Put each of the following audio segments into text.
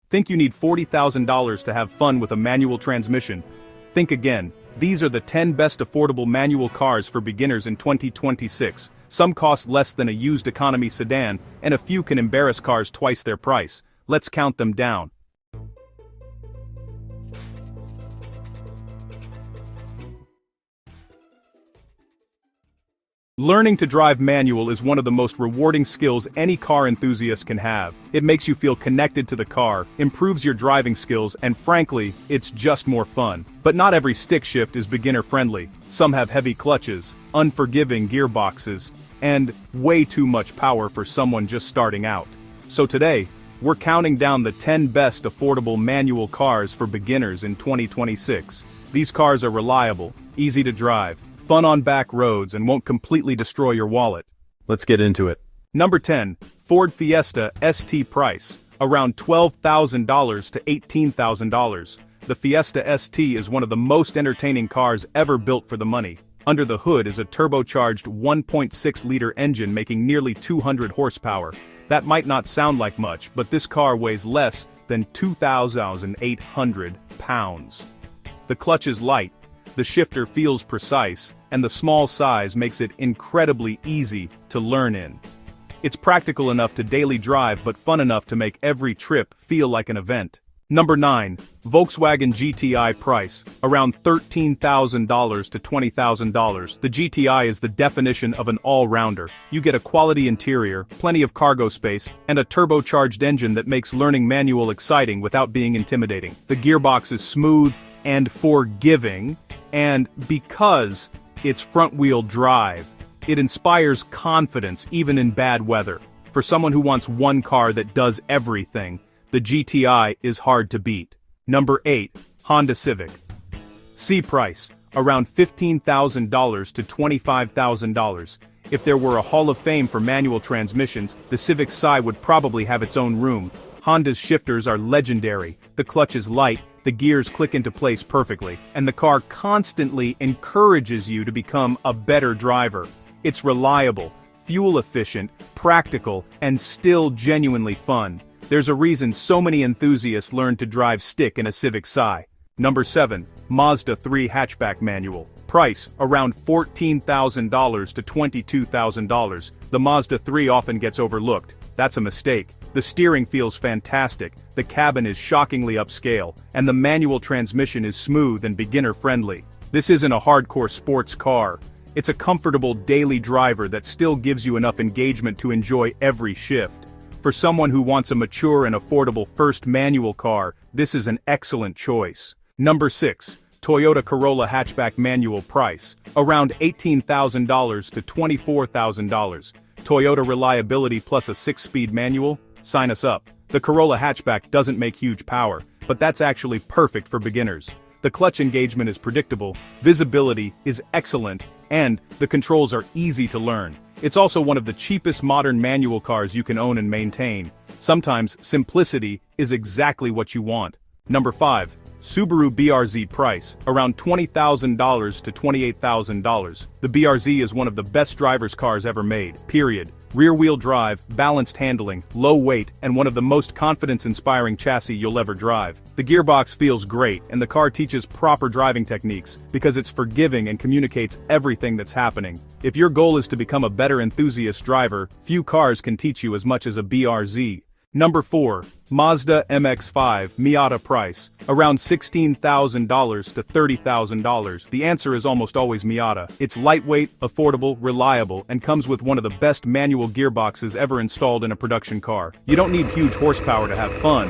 Think you need $40,000 to have fun with a manual transmission? Think again. These are the 10 best affordable manual cars for beginners in 2026. Some cost less than a used economy sedan, and a few can embarrass cars twice their price. Let's count them down. Learning to drive manual is one of the most rewarding skills any car enthusiast can have. It makes you feel connected to the car, improves your driving skills, and frankly, it's just more fun. But not every stick shift is beginner-friendly. Some have heavy clutches, unforgiving gearboxes, and way too much power for someone just starting out. So today, we're counting down the 10 best affordable manual cars for beginners in 2026. These cars are reliable, easy to drive, fun on back roads, and won't completely destroy your wallet. Let's get into it. Number 10. Ford Fiesta ST. Price, around $12,000 to $18,000. The Fiesta ST is one of the most entertaining cars ever built for the money. Under the hood is a turbocharged 1.6-liter engine making nearly 200 horsepower. That might not sound like much, but this car weighs less than 2,800 pounds. The clutch is light, the shifter feels precise, and the small size makes it incredibly easy to learn in. It's practical enough to daily drive but fun enough to make every trip feel like an event. Number 9. Volkswagen GTI. Price, around $13,000 to $20,000. The GTI is the definition of an all-rounder. You get a quality interior, plenty of cargo space, and a turbocharged engine that makes learning manual exciting without being intimidating. The gearbox is smooth and forgiving, and because it's front-wheel drive, it inspires confidence even in bad weather. For someone who wants one car that does everything, the GTI is hard to beat. Number 8. Honda Civic. C. Price, around $15,000 to $25,000. If there were a Hall of Fame for manual transmissions, the Civic Si would probably have its own room. Honda's shifters are legendary, the clutch is light, the gears click into place perfectly, and the car constantly encourages you to become a better driver. It's reliable, fuel-efficient, practical, and still genuinely fun. There's a reason so many enthusiasts learn to drive stick in a Civic Si. Number 7. Mazda 3 Hatchback Manual. Price, around $14,000 to $22,000. The Mazda 3 often gets overlooked. That's a mistake. The steering feels fantastic, the cabin is shockingly upscale, and the manual transmission is smooth and beginner-friendly. This isn't a hardcore sports car. It's a comfortable daily driver that still gives you enough engagement to enjoy every shift. For someone who wants a mature and affordable first manual car, this is an excellent choice. Number 6. Toyota Corolla Hatchback Manual. Price, around $18,000 to $24,000. Toyota reliability plus a 6-speed manual? Sign us up. The Corolla hatchback doesn't make huge power, but that's actually perfect for beginners. The clutch engagement is predictable, visibility is excellent, and the controls are easy to learn. It's also one of the cheapest modern manual cars you can own and maintain. Sometimes simplicity is exactly what you want. Number 5. Subaru BRZ. Price, around $20,000 to $28,000. The BRZ is one of the best driver's cars ever made, period. Rear-wheel drive, balanced handling, low weight, and one of the most confidence-inspiring chassis you'll ever drive. The gearbox feels great, and the car teaches proper driving techniques, because it's forgiving and communicates everything that's happening. If your goal is to become a better enthusiast driver, few cars can teach you as much as a BRZ. Number 4. Mazda MX-5 Miata. Price, around $16,000 to $30,000. The answer is almost always Miata. It's lightweight, affordable, reliable, and comes with one of the best manual gearboxes ever installed in a production car. You don't need huge horsepower to have fun.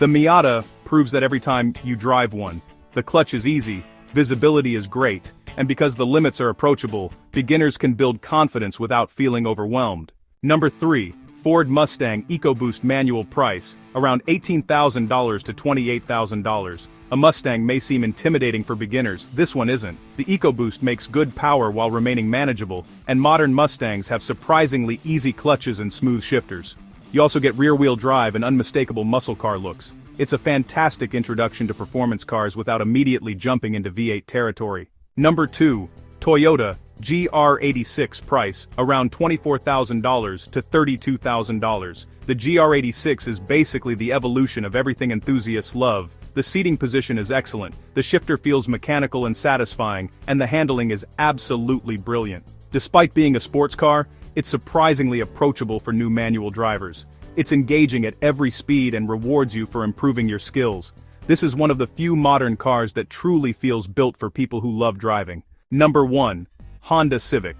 The Miata proves that every time you drive one. The clutch is easy, visibility is great, and because the limits are approachable, beginners can build confidence without feeling overwhelmed. Number 3. Ford Mustang EcoBoost Manual. Price, around $18,000 to $28,000. A Mustang may seem intimidating for beginners, this one isn't. The EcoBoost makes good power while remaining manageable, and modern Mustangs have surprisingly easy clutches and smooth shifters. You also get rear-wheel drive and unmistakable muscle car looks. It's a fantastic introduction to performance cars without immediately jumping into V8 territory. Number 2. Toyota GR86 price, around $24,000 to $32,000. The GR86 is basically the evolution of everything enthusiasts love. The seating position is excellent, the shifter feels mechanical and satisfying, and the handling is absolutely brilliant. Despite being a sports car, it's surprisingly approachable for new manual drivers. It's engaging at every speed and rewards you for improving your skills. This is one of the few modern cars that truly feels built for people who love driving. Number 1. Honda Civic.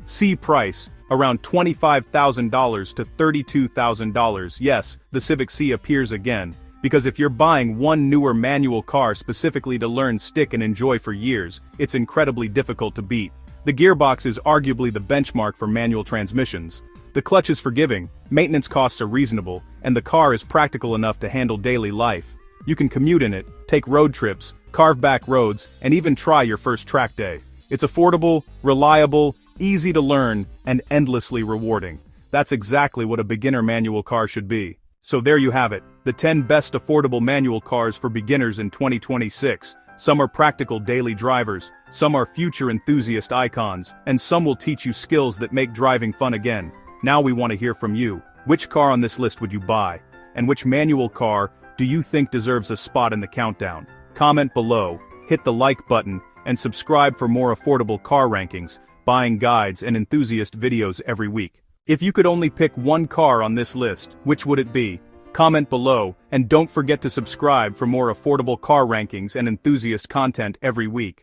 C price, around $25,000 to $32,000. Yes, the Civic C appears again, because if you're buying one newer manual car specifically to learn stick and enjoy for years, it's incredibly difficult to beat. The gearbox is arguably the benchmark for manual transmissions. The clutch is forgiving, maintenance costs are reasonable, and the car is practical enough to handle daily life. You can commute in it, take road trips, carve back roads, and even try your first track day. It's affordable, reliable, easy to learn, and endlessly rewarding. That's exactly what a beginner manual car should be. So there you have it, the 10 best affordable manual cars for beginners in 2026. Some are practical daily drivers, some are future enthusiast icons, and some will teach you skills that make driving fun again. Now we want to hear from you. Which car on this list would you buy? And which manual car do you think deserves a spot in the countdown? Comment below, hit the like button, and subscribe for more affordable car rankings, buying guides, and enthusiast videos every week. If you could only pick one car on this list, which would it be? Comment below, and don't forget to subscribe for more affordable car rankings and enthusiast content every week.